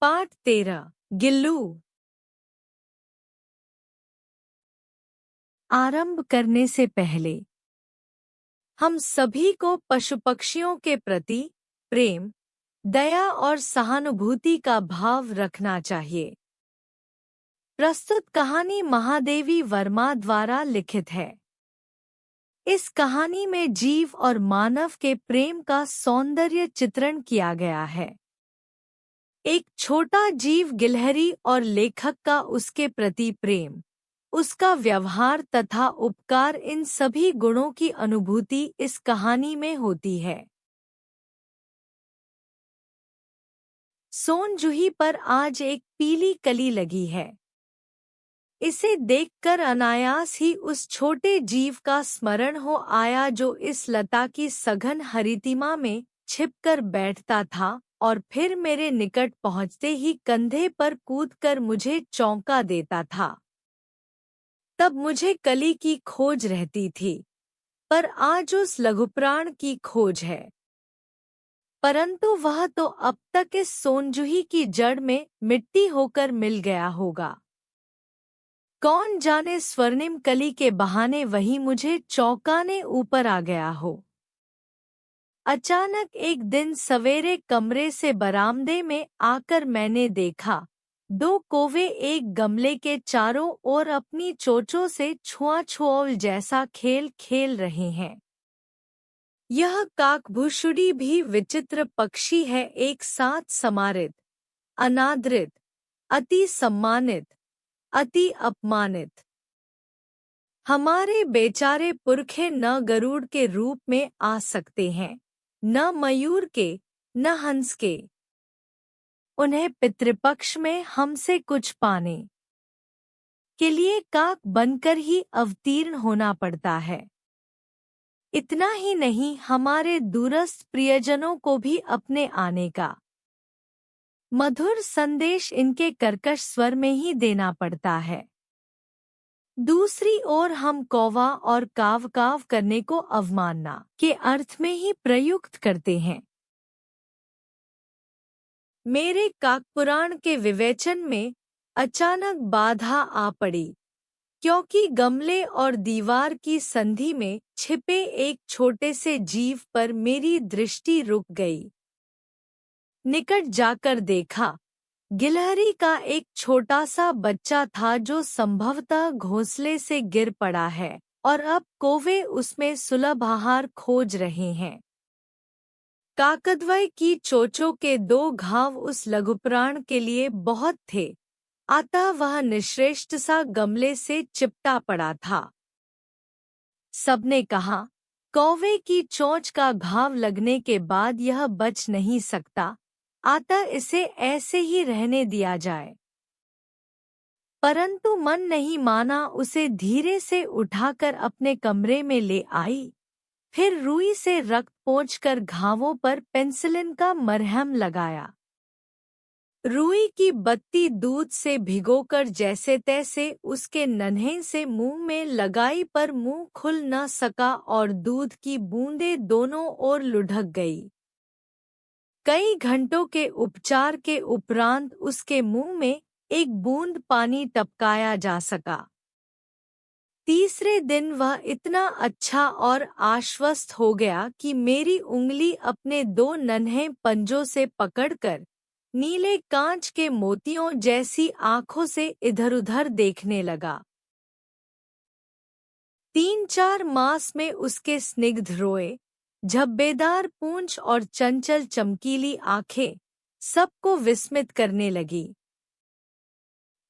पाठ 13 गिल्लू। आरंभ करने से पहले हम सभी को पशु पक्षियों के प्रति प्रेम, दया और सहानुभूति का भाव रखना चाहिए। प्रस्तुत कहानी महादेवी वर्मा द्वारा लिखित है। इस कहानी में जीव और मानव के प्रेम का सौंदर्य चित्रण किया गया है। एक छोटा जीव गिलहरी और लेखक का उसके प्रति प्रेम, उसका व्यवहार तथा उपकार, इन सभी गुणों की अनुभूति इस कहानी में होती है। सोनजूही पर आज एक पीली कली लगी है। इसे देखकर अनायास ही उस छोटे जीव का स्मरण हो आया जो इस लता की सघन हरितिमा में छिपकर बैठता था और फिर मेरे निकट पहुंचते ही कंधे पर कूदकर मुझे चौंका देता था। तब मुझे कली की खोज रहती थी, पर आज उस लघुप्राण की खोज है। परंतु वह तो अब तक इस सोनजूही की जड़ में मिट्टी होकर मिल गया होगा। कौन जाने स्वर्णिम कली के बहाने वही मुझे चौंकाने ऊपर आ गया हो। अचानक एक दिन सवेरे कमरे से बरामदे में आकर मैंने देखा, दो कौवे एक गमले के चारों ओर अपनी चोंचों से छुआछुआल जैसा खेल खेल रहे हैं। यह काकभूषुड़ी भी विचित्र पक्षी है, एक साथ समारित, अनादरित, अति सम्मानित, अति अपमानित। हमारे बेचारे पुरखे न गरुड़ के रूप में आ सकते हैं, न मयूर के, न हंस के। उन्हें पितृपक्ष में हमसे कुछ पाने के लिए काक बनकर ही अवतीर्ण होना पड़ता है। इतना ही नहीं, हमारे दूरस्थ प्रियजनों को भी अपने आने का मधुर संदेश इनके कर्कश स्वर में ही देना पड़ता है। दूसरी ओर हम कौवा और काव काव करने को अवमानना के अर्थ में ही प्रयुक्त करते हैं। मेरे काकपुराण के विवेचन में अचानक बाधा आ पड़ी, क्योंकि गमले और दीवार की संधि में छिपे एक छोटे से जीव पर मेरी दृष्टि रुक गई। निकट जाकर देखा, गिलहरी का एक छोटा सा बच्चा था जो संभवतः घोंसले से गिर पड़ा है और अब कौवे उसमें सुलभ आहार खोज रहे हैं। काकद्वय की चोंचों के दो घाव उस लघुप्राण के लिए बहुत थे, अतः वह निश्रेष्ट सा गमले से चिपटा पड़ा था। सबने कहा, कौवे की चोंच का घाव लगने के बाद यह बच नहीं सकता, अतः इसे ऐसे ही रहने दिया जाए। परंतु मन नहीं माना, उसे धीरे से उठाकर अपने कमरे में ले आई। फिर रुई से रक्त पोंछकर घावों पर पेंसिलिन का मरहम लगाया। रुई की बत्ती दूध से भिगोकर जैसे तैसे उसके नन्हे से मुंह में लगाई, पर मुंह खुल न सका और दूध की बूंदें दोनों ओर लुढ़क गई। कई घंटों के उपचार के उपरांत उसके मुंह में एक बूंद पानी टपकाया जा सका। तीसरे दिन वह इतना अच्छा और आश्वस्त हो गया कि मेरी उंगली अपने दो नन्हे पंजों से पकड़कर नीले कांच के मोतियों जैसी आंखों से इधर-उधर देखने लगा। 3-4 मास में उसके स्निग्ध रोए, झब्बेदार पूंछ और चंचल चमकीली आंखें सबको विस्मित करने लगी।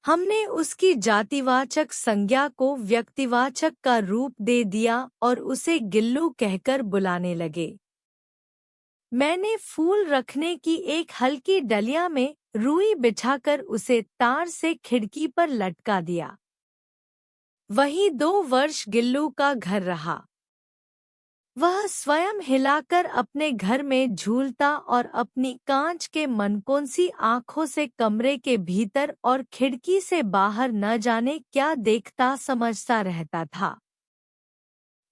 हमने उसकी जातिवाचक संज्ञा को व्यक्तिवाचक का रूप दे दिया और उसे गिल्लू कहकर बुलाने लगे। मैंने फूल रखने की एक हल्की डलिया में रुई बिछाकर उसे तार से खिड़की पर लटका दिया। वही 2 वर्ष गिल्लू का घर रहा। वह स्वयं हिलाकर अपने घर में झूलता और अपनी कांच के मनकोंसी आंखों से कमरे के भीतर और खिड़की से बाहर न जाने क्या देखता समझता रहता था।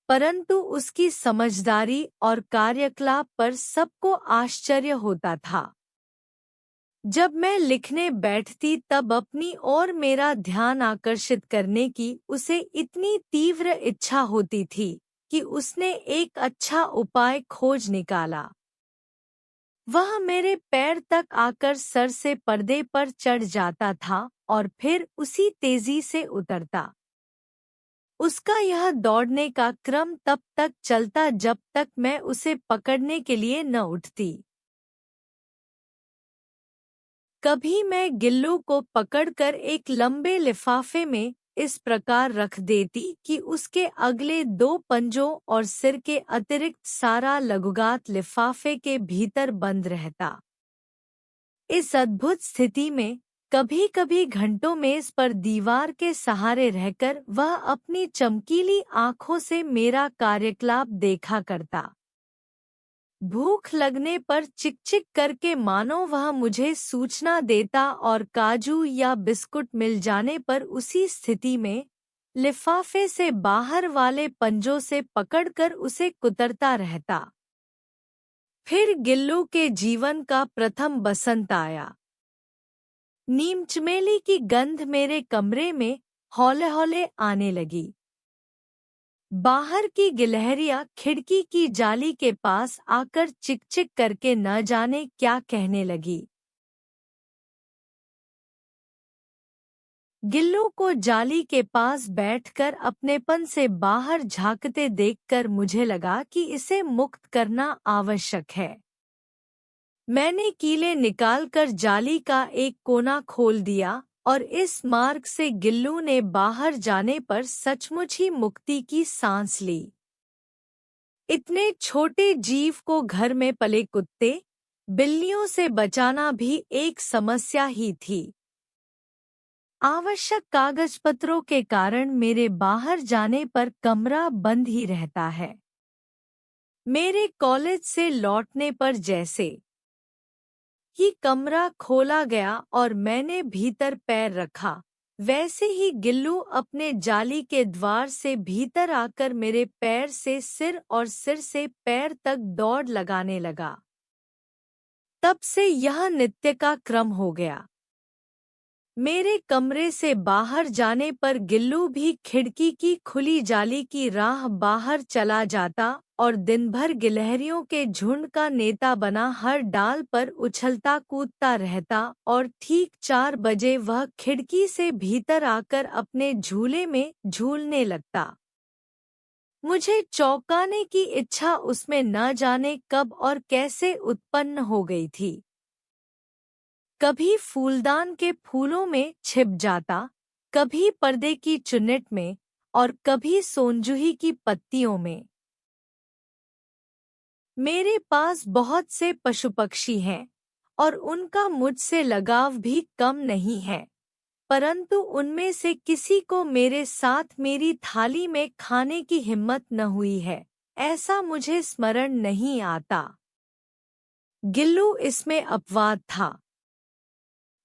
परंतु उसकी समझदारी और कार्यकलाप पर सबको आश्चर्य होता था। जब मैं लिखने बैठती तब अपनी ओर मेरा ध्यान आकर्षित करने की उसे इतनी तीव्र इच्छा होती थी कि उसने एक अच्छा उपाय खोज निकाला। वह मेरे पैर तक आकर सर से पर्दे पर चढ़ जाता था और फिर उसी तेजी से उतरता। उसका यह दौड़ने का क्रम तब तक चलता जब तक मैं उसे पकड़ने के लिए न उठती। कभी मैं गिल्लू को पकड़कर एक लंबे लिफाफे में इस प्रकार रख देती कि उसके अगले 2 पंजों और सिर के अतिरिक्त सारा लघुगात लिफाफे के भीतर बंद रहता। इस अद्भुत स्थिति में कभी कभी घंटों मेज पर दीवार के सहारे रहकर वह अपनी चमकीली आंखों से मेरा कार्यकलाप देखा करता। भूख लगने पर चिक-चिक करके मानो वह मुझे सूचना देता और काजू या बिस्कुट मिल जाने पर उसी स्थिति में लिफाफे से बाहर वाले पंजों से पकड़कर उसे कुतरता रहता। फिर गिल्लू के जीवन का प्रथम बसंत आया। नीम चमेली की गंध मेरे कमरे में हौले-हौले आने लगी। बाहर की गिलहरियां खिड़की की जाली के पास आकर चिक-चिक करके न जाने क्या कहने लगी। गिल्लू को जाली के पास बैठकर अपनेपन से बाहर झांकते देखकर मुझे लगा कि इसे मुक्त करना आवश्यक है। मैंने कीले निकालकर जाली का एक कोना खोल दिया और इस मार्ग से गिल्लू ने बाहर जाने पर सचमुच ही मुक्ति की सांस ली। इतने छोटे जीव को घर में पले कुत्ते, बिल्लियों से बचाना भी एक समस्या ही थी। आवश्यक कागज पत्रों के कारण मेरे बाहर जाने पर कमरा बंद ही रहता है। मेरे कॉलेज से लौटने पर जैसे ही कमरा खोला गया और मैंने भीतर पैर रखा, वैसे ही गिल्लू अपने जाली के द्वार से भीतर आकर मेरे पैर से सिर और सिर से पैर तक दौड़ लगाने लगा। तब से यह नित्य का क्रम हो गया। मेरे कमरे से बाहर जाने पर गिल्लू भी खिड़की की खुली जाली की राह बाहर चला जाता और दिन भर गिलहरियों के झुंड का नेता बना हर डाल पर उछलता कूदता रहता और ठीक 4 बजे वह खिड़की से भीतर आकर अपने झूले में झूलने लगता। मुझे चौंकाने की इच्छा उसमें न जाने कब और कैसे उत्पन्न हो गई थी। कभी फूलदान के फूलों में छिप जाता, कभी पर्दे की चुन्नट में और कभी सोनजूही की पत्तियों में। मेरे पास बहुत से पशु पक्षी हैं और उनका मुझसे लगाव भी कम नहीं है, परंतु उनमें से किसी को मेरे साथ मेरी थाली में खाने की हिम्मत न हुई है, ऐसा मुझे स्मरण नहीं आता। गिल्लू इसमें अपवाद था।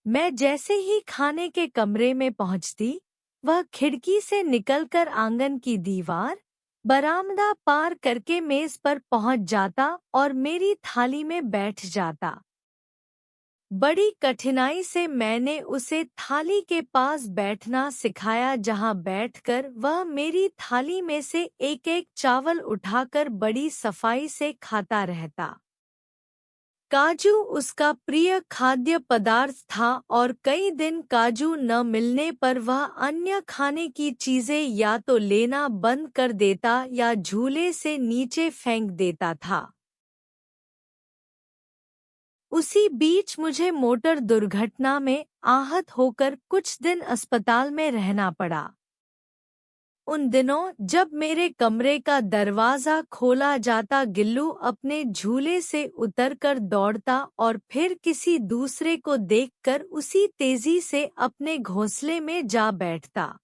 मैं जैसे ही खाने के कमरे में पहुंचती, वह खिड़की से निकलकर आंगन की दीवार, बरामदा पार करके मेज पर पहुंच जाता और मेरी थाली में बैठ जाता। बड़ी कठिनाई से मैंने उसे थाली के पास बैठना सिखाया, जहां बैठकर वह मेरी थाली में से एक-एक चावल उठाकर बड़ी सफाई से खाता रहता। काजू उसका प्रिय खाद्य पदार्थ था और कई दिन काजू न मिलने पर वह अन्य खाने की चीजें या तो लेना बंद कर देता या झूले से नीचे फेंक देता था। उसी बीच मुझे मोटर दुर्घटना में आहत होकर कुछ दिन अस्पताल में रहना पड़ा। उन दिनों जब मेरे कमरे का दरवाजा खोला जाता, गिल्लू अपने झूले से उतरकर दौड़ता और फिर किसी दूसरे को देखकर उसी तेजी से अपने घोंसले में जा बैठता।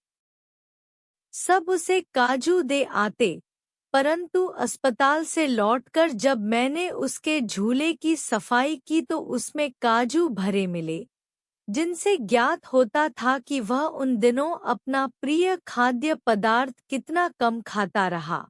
सब उसे काजू दे आते, परंतु अस्पताल से लौटकर जब मैंने उसके झूले की सफाई की तो उसमें काजू भरे मिले, जिनसे ज्ञात होता था कि वह उन दिनों अपना प्रिय खाद्य पदार्थ कितना कम खाता रहा।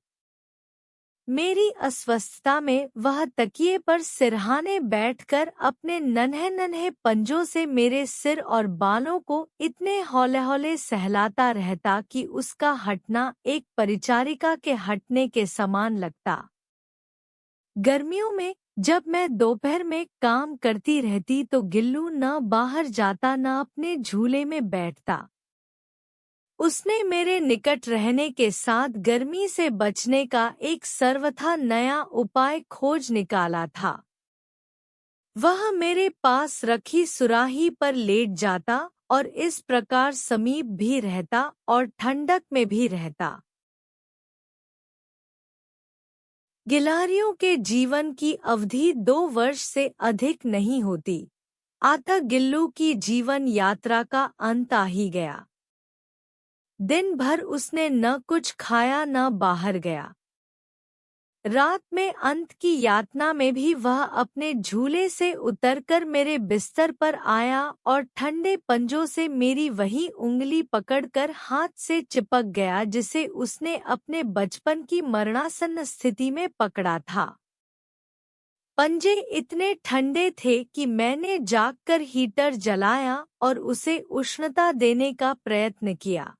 मेरी अस्वस्थता में वह तकिए पर सिरहाने बैठकर अपने नन्हे नन्हे पंजों से मेरे सिर और बालों को इतने हौले हौले सहलाता रहता कि उसका हटना एक परिचारिका के हटने के समान लगता। गर्मियों में जब मैं दोपहर में काम करती रहती तो गिल्लू न बाहर जाता न अपने झूले में बैठता। उसने मेरे निकट रहने के साथ गर्मी से बचने का एक सर्वथा नया उपाय खोज निकाला था। वह मेरे पास रखी सुराही पर लेट जाता और इस प्रकार समीप भी रहता और ठंडक में भी रहता। गिलहरियों के जीवन की अवधि 2 वर्ष से अधिक नहीं होती। अतः गिल्लू की जीवन यात्रा का अंत आ ही गया। दिन भर उसने न कुछ खाया न बाहर गया। रात में अंत की यातना में भी वह अपने झूले से उतरकर मेरे बिस्तर पर आया और ठंडे पंजों से मेरी वही उंगली पकड़कर हाथ से चिपक गया जिसे उसने अपने बचपन की मरणासन्न स्थिति में पकड़ा था। पंजे इतने ठंडे थे कि मैंने जागकर हीटर जलाया और उसे उष्णता देने का प्रयत्न किया,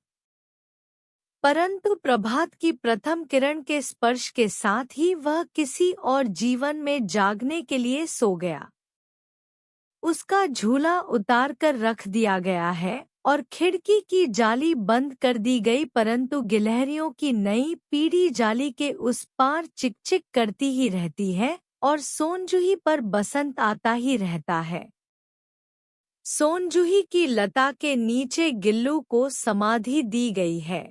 परंतु प्रभात की प्रथम किरण के स्पर्श के साथ ही वह किसी और जीवन में जागने के लिए सो गया। उसका झूला उतार कर रख दिया गया है और खिड़की की जाली बंद कर दी गई, परंतु गिलहरियों की नई पीढ़ी जाली के उस पार चिकचिक करती ही रहती है और सोनजूही पर बसंत आता ही रहता है। सोनजूही की लता के नीचे गिल्लू को समाधि दी गई है,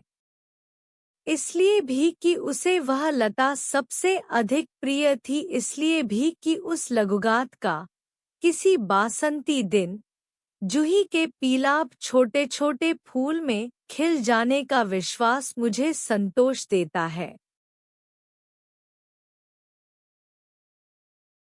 इसलिए भी कि उसे वह लता सबसे अधिक प्रिय थी, इसलिए भी कि उस लघुगात का किसी बासंती दिन जूही के पीलाभ छोटे छोटे फूल में खिल जाने का विश्वास मुझे संतोष देता है।